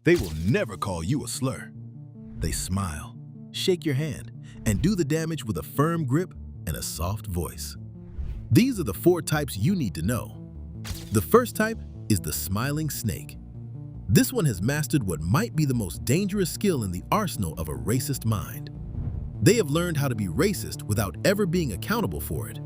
They will never call you a slur. They smile, shake your hand, and do the damage with a firm grip and a soft voice. These are the 4 types you need to know. The first type is the smiling snake. This one has mastered what might be the most dangerous skill in the arsenal of a racist mind. They have learned how to be racist without ever being accountable for it.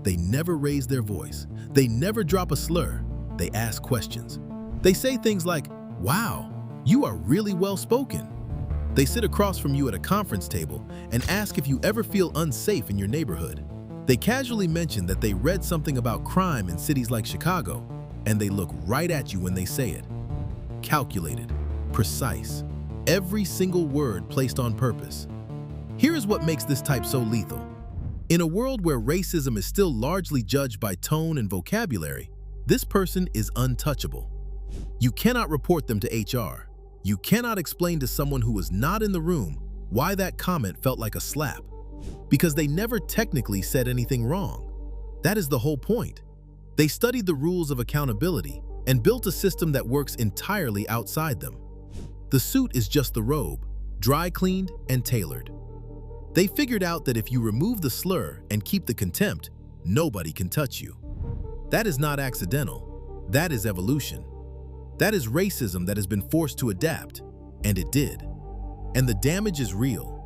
They never raise their voice. They never drop a slur. They ask questions. They say things like, "Wow, you are really well spoken." They sit across from you at a conference table and ask if you ever feel unsafe in your neighborhood. They casually mention that they read something about crime in cities like Chicago, and they look right at you when they say it. Calculated, precise, every single word placed on purpose. Here is what makes this type so lethal. In a world where racism is still largely judged by tone and vocabulary, this person is untouchable. You cannot report them to HR. You cannot explain to someone who was not in the room why that comment felt like a slap, because they never technically said anything wrong. That is the whole point. They studied the rules of accountability and built a system that works entirely outside them. The suit is just the robe, dry cleaned and tailored. They figured out that if you remove the slur and keep the contempt, nobody can touch you. That is not accidental. That is evolution. That is racism that has been forced to adapt, and it did. And the damage is real.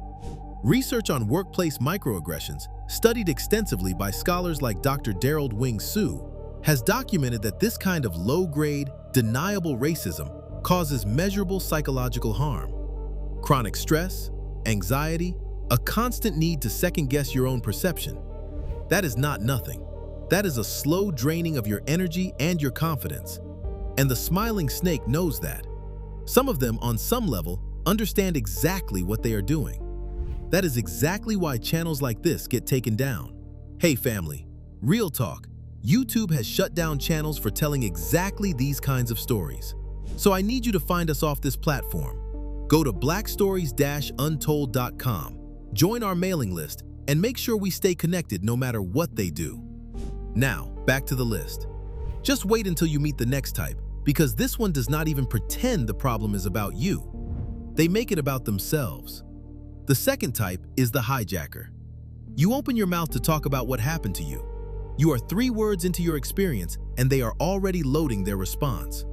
Research on workplace microaggressions, studied extensively by scholars like Dr. Daryl Wing Su, has documented that this kind of low-grade, deniable racism causes measurable psychological harm. Chronic stress, anxiety, a constant need to second-guess your own perception. That is not nothing. That is a slow draining of your energy and your confidence. And the smiling snake knows that. Some of them, on some level, understand exactly what they are doing. That is exactly why channels like this get taken down. Hey family, real talk, YouTube has shut down channels for telling exactly these kinds of stories. So I need you to find us off this platform. Go to blackstories-untold.com, join our mailing list, and make sure we stay connected no matter what they do. Now, back to the list. Just wait until you meet the next type, because this one does not even pretend the problem is about you. They make it about themselves. The second type is the hijacker. You open your mouth to talk about what happened to you. You are 3 words into your experience, and they are already loading their response.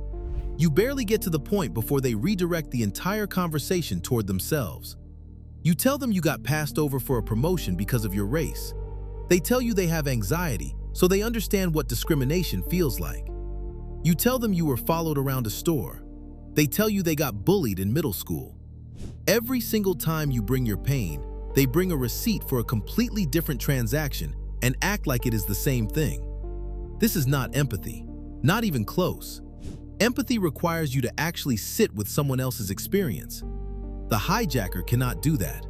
You barely get to the point before they redirect the entire conversation toward themselves. You tell them you got passed over for a promotion because of your race. They tell you they have anxiety, so they understand what discrimination feels like. You tell them you were followed around a store. They tell you they got bullied in middle school. Every single time you bring your pain, they bring a receipt for a completely different transaction and act like it is the same thing. This is not empathy, not even close. Empathy requires you to actually sit with someone else's experience. The hijacker cannot do that.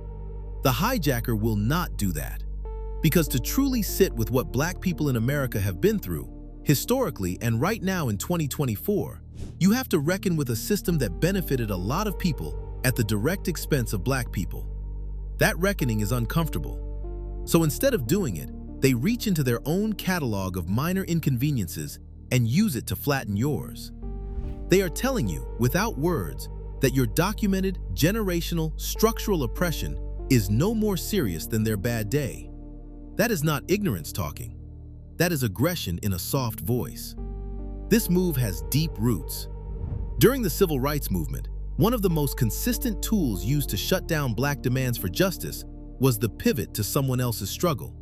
The hijacker will not do that. Because to truly sit with what Black people in America have been through, historically and right now in 2024, you have to reckon with a system that benefited a lot of people at the direct expense of Black people. That reckoning is uncomfortable. So instead of doing it, they reach into their own catalog of minor inconveniences and use it to flatten yours. They are telling you, without words, that your documented, generational, structural oppression is no more serious than their bad day. That is not ignorance talking. That is aggression in a soft voice. This move has deep roots. During the Civil Rights Movement, one of the most consistent tools used to shut down Black demands for justice was the pivot to someone else's struggle.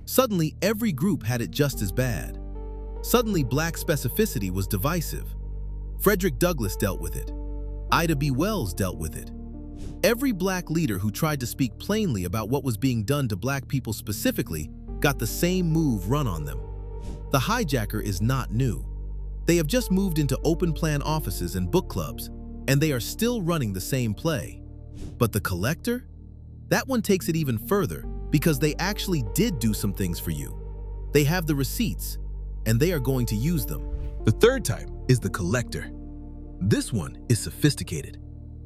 Suddenly, every group had it just as bad. Suddenly, Black specificity was divisive. Frederick Douglass dealt with it. Ida B. Wells dealt with it. Every Black leader who tried to speak plainly about what was being done to Black people specifically got the same move run on them. The hijacker is not new. They have just moved into open plan offices and book clubs, and they are still running the same play. But the collector? That one takes it even further because they actually did do some things for you. They have the receipts, and they are going to use them. The third type is the collector. This one is sophisticated,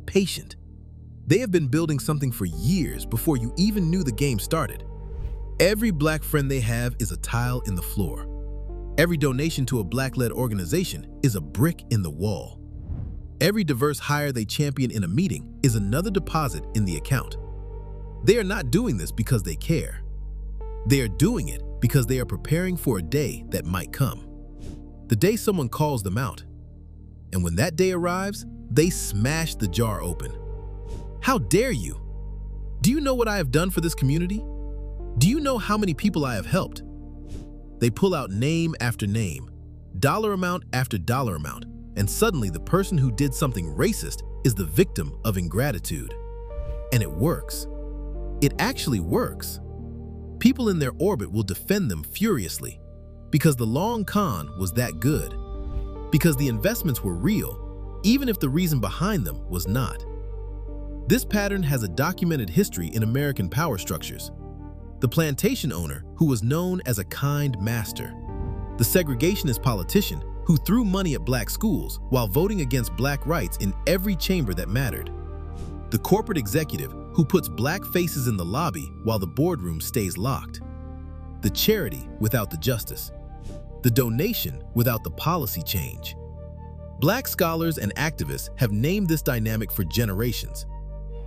patient. They have been building something for years before you even knew the game started. Every Black friend they have is a tile in the floor. Every donation to a Black-led organization is a brick in the wall. Every diverse hire they champion in a meeting is another deposit in the account. They are not doing this because they care. They are doing it because they are preparing for a day that might come. The day someone calls them out. And when that day arrives, they smash the jar open. How dare you? Do you know what I have done for this community? Do you know how many people I have helped? They pull out name after name, dollar amount after dollar amount, and suddenly the person who did something racist is the victim of ingratitude. And it works. It actually works. People in their orbit will defend them furiously because the long con was that good, because the investments were real, even if the reason behind them was not. This pattern has a documented history in American power structures. The plantation owner who was known as a kind master, the segregationist politician who threw money at black schools while voting against black rights in every chamber that mattered, the corporate executive who puts black faces in the lobby while the boardroom stays locked, the charity without the justice, the donation without the policy change. Black scholars and activists have named this dynamic for generations.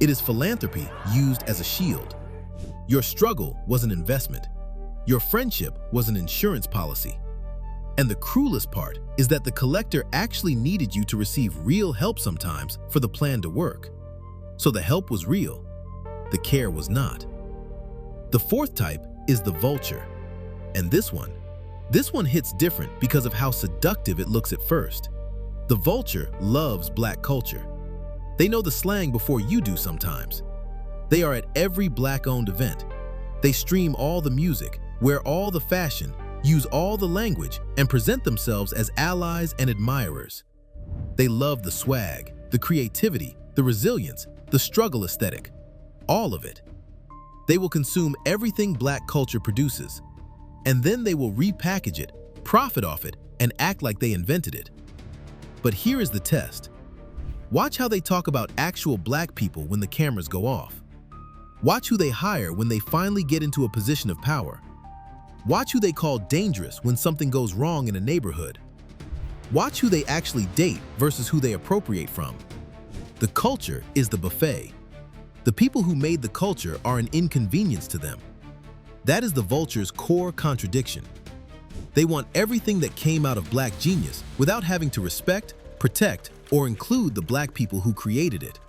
It is philanthropy used as a shield. Your struggle was an investment. Your friendship was an insurance policy. And the cruelest part is that the collector actually needed you to receive real help sometimes for the plan to work. So the help was real. The care was not. The fourth type is the vulture. And this one hits different because of how seductive it looks at first. The vulture loves black culture. They know the slang before you do sometimes. They are at every black-owned event. They stream all the music, wear all the fashion, use all the language, and present themselves as allies and admirers. They love the swag, the creativity, the resilience, the struggle aesthetic, all of it. They will consume everything black culture produces, and then they will repackage it, profit off it, and act like they invented it. But here is the test. Watch how they talk about actual black people when the cameras go off. Watch who they hire when they finally get into a position of power. Watch who they call dangerous when something goes wrong in a neighborhood. Watch who they actually date versus who they appropriate from. The culture is the buffet. The people who made the culture are an inconvenience to them. That is the vulture's core contradiction. They want everything that came out of black genius without having to respect, protect, or include the black people who created it.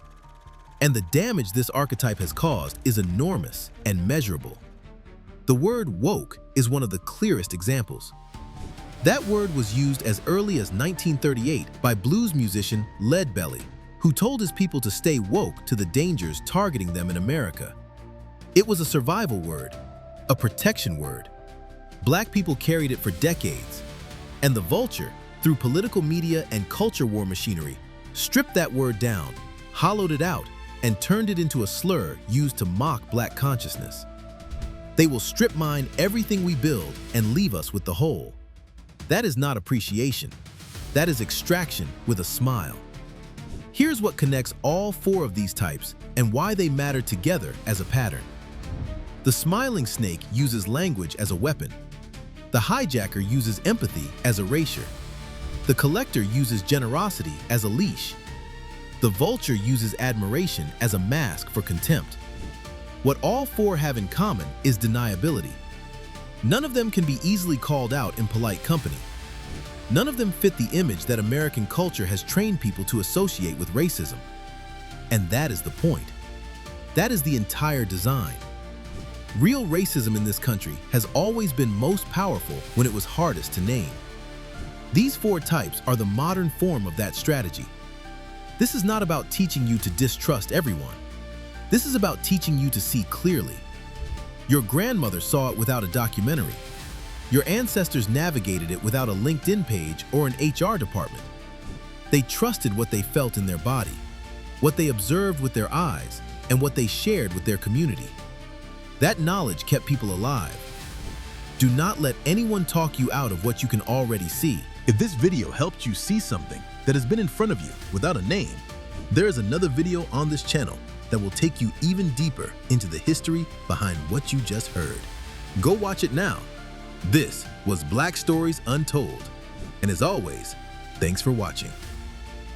And the damage this archetype has caused is enormous and measurable. The word woke is one of the clearest examples. That word was used as early as 1938 by blues musician Leadbelly, who told his people to stay woke to the dangers targeting them in America. It was a survival word, a protection word. Black people carried it for decades, and the vulture, through political media and culture war machinery, stripped that word down, hollowed it out, and turned it into a slur used to mock black consciousness. They will strip mine everything we build and leave us with the whole. That is not appreciation. That is extraction with a smile. Here's what connects all four of these types and why they matter together as a pattern. The smiling snake uses language as a weapon. The hijacker uses empathy as a erasure. The collector uses generosity as a leash. The vulture uses admiration as a mask for contempt. What all four have in common is deniability. None of them can be easily called out in polite company. None of them fit the image that American culture has trained people to associate with racism. And that is the point. That is the entire design. Real racism in this country has always been most powerful when it was hardest to name. These four types are the modern form of that strategy. This is not about teaching you to distrust everyone. This is about teaching you to see clearly. Your grandmother saw it without a documentary. Your ancestors navigated it without a LinkedIn page or an HR department. They trusted what they felt in their body, what they observed with their eyes, and what they shared with their community. That knowledge kept people alive. Do not let anyone talk you out of what you can already see. If this video helped you see something that has been in front of you without a name, there is another video on this channel that will take you even deeper into the history behind what you just heard. Go watch it now. This was Black Stories Untold. And as always, thanks for watching.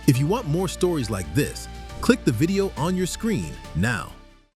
If you want more stories like this, click the video on your screen now.